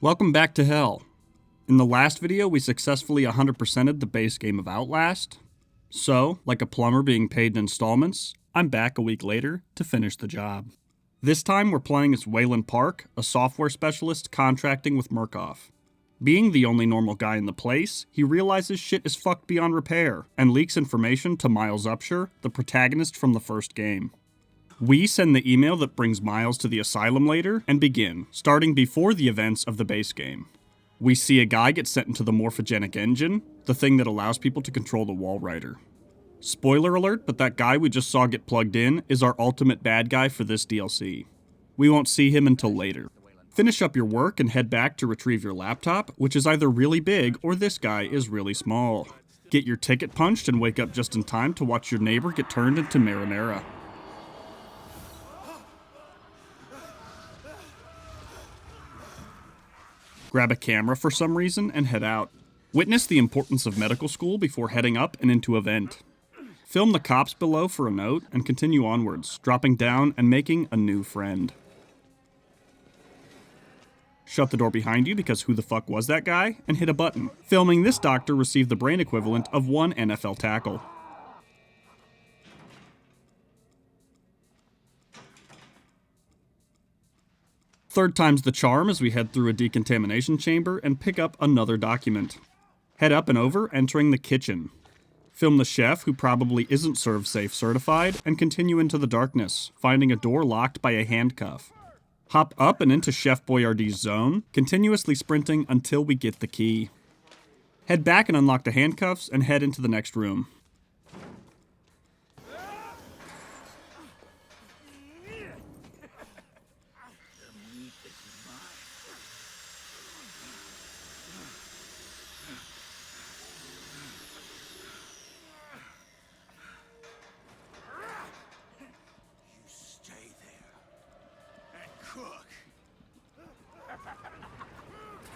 Welcome back to Hell. In the last video, we successfully 100%ed the base game of Outlast. So, like a plumber being paid in installments, I'm back a week later to finish the job. This time we're playing as Wayland Park, a software specialist contracting with Murkoff. Being the only normal guy in the place, he realizes shit is fucked beyond repair, and leaks information to Miles Upshur, the protagonist from the first game. We send the email that brings Miles to the asylum later, and begin, starting before the events of the base game. We see a guy get sent into the morphogenic engine, the thing that allows people to control the wall rider. Spoiler alert, but that guy we just saw get plugged in is our ultimate bad guy for this DLC. We won't see him until later. Finish up your work and head back to retrieve your laptop, which is either really big or this guy is really small. Get your ticket punched and wake up just in time to watch your neighbor get turned into marinara. Grab a camera for some reason and head out. Witness the importance of medical school before heading up and into a vent. Film the cops below for a note and continue onwards, dropping down and making a new friend. Shut the door behind you because who the fuck was that guy? And hit a button. Filming this doctor received the brain equivalent of 1 NFL tackle. Third time's the charm as we head through a decontamination chamber and pick up another document. Head up and over, entering the kitchen. Film the chef, who probably isn't ServSafe certified, and continue into the darkness, finding a door locked by a handcuff. Hop up and into Chef Boyardee's zone, continuously sprinting until we get the key. Head back and unlock the handcuffs and head into the next room.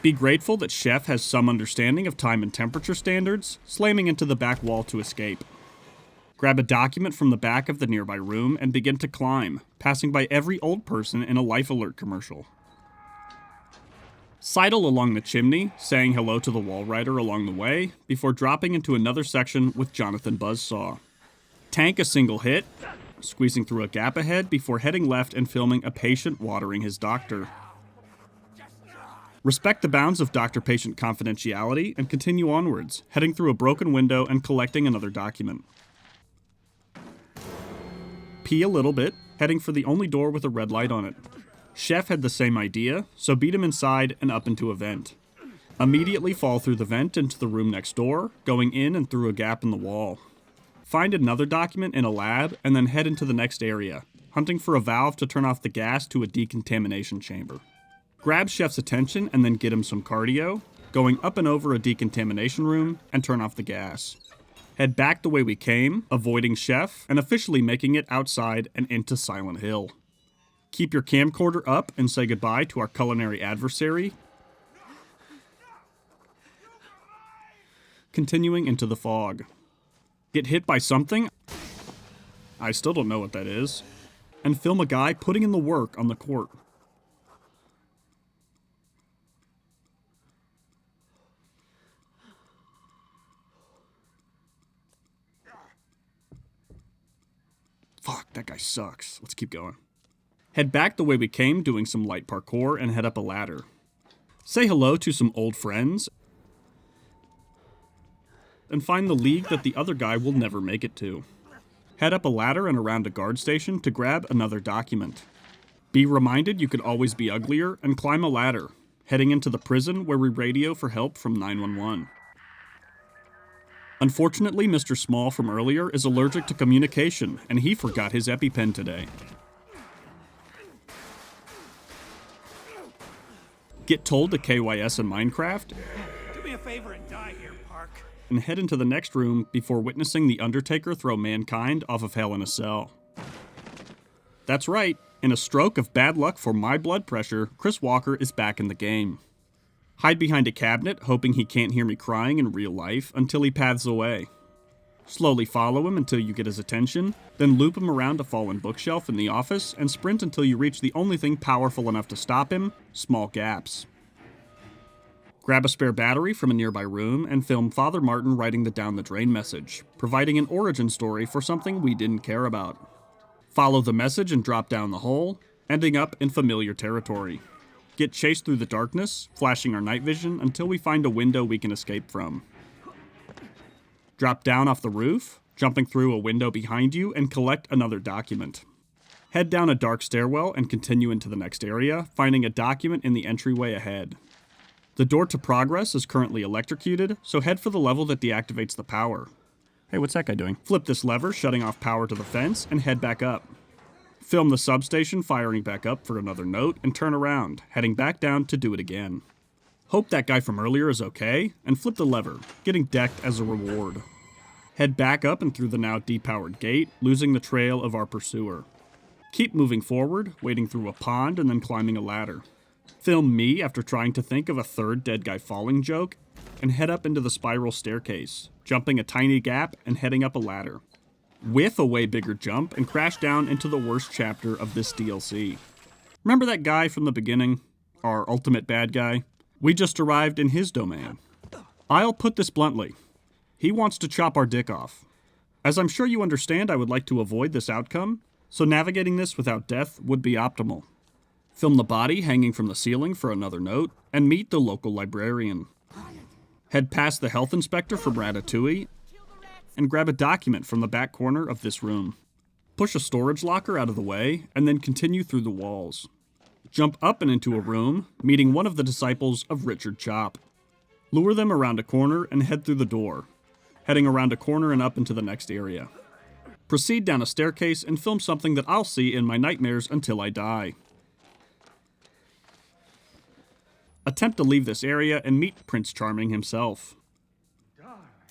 Be grateful that Chef has some understanding of time and temperature standards, slamming into the back wall to escape. Grab a document from the back of the nearby room and begin to climb, passing by every old person in a Life Alert commercial. Sidle along the chimney, saying hello to the wall rider along the way, before dropping into another section with Jonathan Buzzsaw. Tank a single hit, squeezing through a gap ahead before heading left and filming a patient watering his doctor. Respect the bounds of doctor-patient confidentiality and continue onwards, heading through a broken window and collecting another document. Pee a little bit, heading for the only door with a red light on it. Chef had the same idea, so beat him inside and up into a vent. Immediately fall through the vent into the room next door, going in and through a gap in the wall. Find another document in a lab, and then head into the next area, hunting for a valve to turn off the gas to a decontamination chamber. Grab Chef's attention and then get him some cardio, going up and over a decontamination room, and turn off the gas. Head back the way we came, avoiding Chef, and officially making it outside and into Silent Hill. Keep your camcorder up and say goodbye to our culinary adversary. Continuing into the fog. Get hit by something? I still don't know what that is. And film a guy putting in the work on the court. Fuck, that guy sucks. Let's keep going. Head back the way we came, doing some light parkour, and head up a ladder. Say hello to some old friends, and find the league that the other guy will never make it to. Head up a ladder and around a guard station to grab another document. Be reminded you could always be uglier, and climb a ladder, heading into the prison where we radio for help from 911. Unfortunately, Mr. Small from earlier is allergic to communication, and he forgot his EpiPen today. Get told to KYS in Minecraft, Do me a favor and die here, Park. and head into the next room before witnessing the Undertaker throw mankind off of Hell in a Cell. That's right, in a stroke of bad luck for my blood pressure, Chris Walker is back in the game. Hide behind a cabinet, hoping he can't hear me crying in real life, until he paths away. Slowly follow him until you get his attention, then loop him around a fallen bookshelf in the office, and sprint until you reach the only thing powerful enough to stop him: small gaps. Grab a spare battery from a nearby room and film Father Martin writing the down the drain message, providing an origin story for something we didn't care about. Follow the message and drop down the hole, ending up in familiar territory. Get chased through the darkness, flashing our night vision until we find a window we can escape from. Drop down off the roof, jumping through a window behind you, and collect another document. Head down a dark stairwell and continue into the next area, finding a document in the entryway ahead. The door to progress is currently electrocuted, so head for the level that deactivates the power. Hey, what's that guy doing? Flip this lever, shutting off power to the fence, and head back up. Film the substation firing back up for another note, and turn around, heading back down to do it again. Hope that guy from earlier is okay, and flip the lever, getting decked as a reward. Head back up and through the now depowered gate, losing the trail of our pursuer. Keep moving forward, wading through a pond, and then climbing a ladder. Film me after trying to think of a third dead guy falling joke, and head up into the spiral staircase, jumping a tiny gap and heading up a ladder. Whiff a way bigger jump and crash down into the worst chapter of this DLC. Remember that guy from the beginning? Our ultimate bad guy? We just arrived in his domain. I'll put this bluntly. He wants to chop our dick off. As I'm sure you understand, I would like to avoid this outcome, so navigating this without death would be optimal. Film the body hanging from the ceiling for another note, and meet the local librarian. Head past the health inspector from Ratatouille, and grab a document from the back corner of this room. Push a storage locker out of the way, and then continue through the walls. Jump up and into a room, meeting one of the disciples of Richard Chop. Lure them around a corner and head through the door, heading around a corner and up into the next area. Proceed down a staircase and film something that I'll see in my nightmares until I die. Attempt to leave this area and meet Prince Charming himself.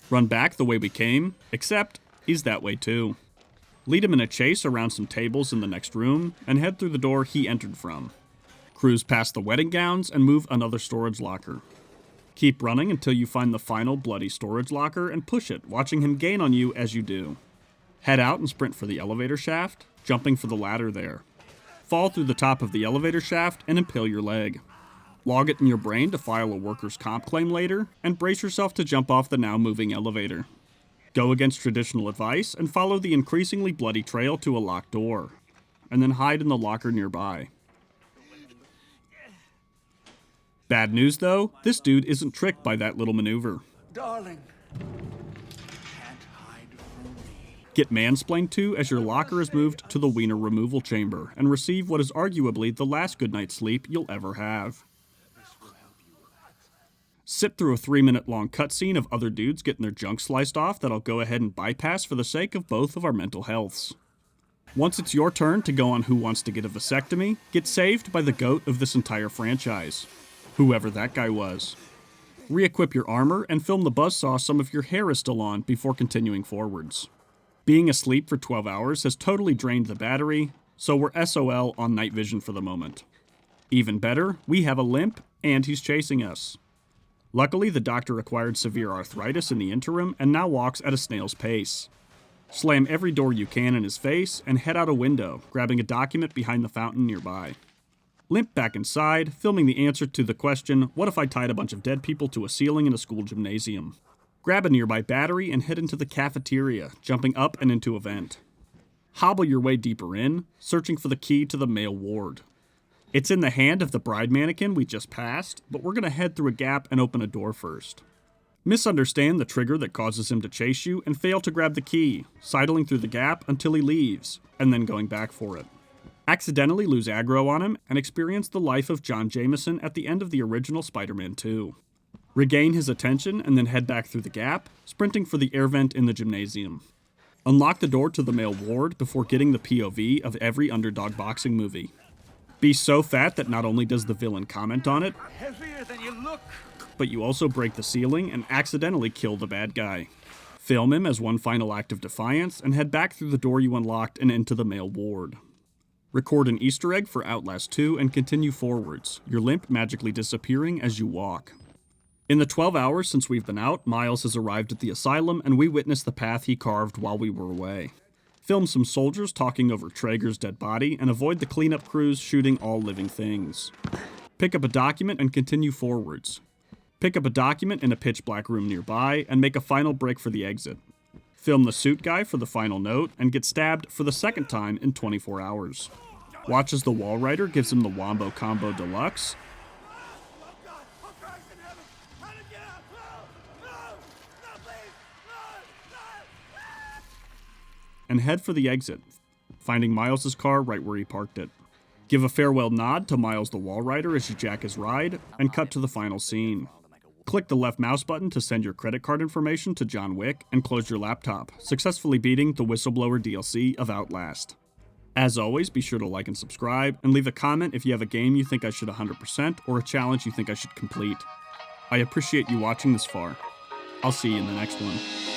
Run back the way we came, except he's that way too. Lead him in a chase around some tables in the next room, and head through the door he entered from. Cruise past the wedding gowns and move another storage locker. Keep running until you find the final bloody storage locker and push it, watching him gain on you as you do. Head out and sprint for the elevator shaft, jumping for the ladder there. Fall through the top of the elevator shaft and impale your leg. Log it in your brain to file a workers' comp claim later, and brace yourself to jump off the now moving elevator. Go against traditional advice and follow the increasingly bloody trail to a locked door, and then hide in the locker nearby. Bad news though, this dude isn't tricked by that little maneuver. Darling, can't hide from me. Get mansplained to as your locker is moved to the wiener removal chamber, and receive what is arguably the last good night's sleep you'll ever have. Sit through a 3-minute long cutscene of other dudes getting their junk sliced off that I'll go ahead and bypass for the sake of both of our mental healths. Once it's your turn to go on Who Wants to Get a Vasectomy, get saved by the goat of this entire franchise. Whoever that guy was. Re-equip your armor and film the buzzsaw some of your hair is still on before continuing forwards. Being asleep for 12 hours has totally drained the battery, so we're SOL on night vision for the moment. Even better, we have a limp, and he's chasing us. Luckily, the doctor acquired severe arthritis in the interim and now walks at a snail's pace. Slam every door you can in his face and head out a window, grabbing a document behind the fountain nearby. Limp back inside, filming the answer to the question, what if I tied a bunch of dead people to a ceiling in a school gymnasium? Grab a nearby battery and head into the cafeteria, jumping up and into a vent. Hobble your way deeper in, searching for the key to the male ward. It's in the hand of the bride mannequin we just passed, but we're going to head through a gap and open a door first. Misunderstand the trigger that causes him to chase you and fail to grab the key, sidling through the gap until he leaves, and then going back for it. Accidentally lose aggro on him and experience the life of John Jameson at the end of the original Spider-Man 2. Regain his attention and then head back through the gap, sprinting for the air vent in the gymnasium. Unlock the door to the male ward before getting the POV of every underdog boxing movie. Be so fat that not only does the villain comment on it, Heavier than you look. but you also break the ceiling and accidentally kill the bad guy. Film him as one final act of defiance and head back through the door you unlocked and into the male ward. Record an Easter egg for Outlast 2 and continue forwards, your limp magically disappearing as you walk. In the 12 hours since we've been out, Miles has arrived at the asylum and we witness the path he carved while we were away. Film some soldiers talking over Traeger's dead body and avoid the cleanup crews shooting all living things. Pick up a document and continue forwards. Pick up a document in a pitch black room nearby and make a final break for the exit. Film the suit guy for the final note and get stabbed for the second time in 24 hours. Watch as the wall rider gives him the Wombo Combo Deluxe. And head for the exit, finding Miles' car right where he parked it. Give a farewell nod to Miles the Wall Rider as you jack his ride, and cut to the final scene. Click the left mouse button to send your credit card information to John Wick and close your laptop, successfully beating the Whistleblower DLC of Outlast. As always, be sure to like and subscribe, and leave a comment if you have a game you think I should 100% or a challenge you think I should complete. I appreciate you watching this far. I'll see you in the next one.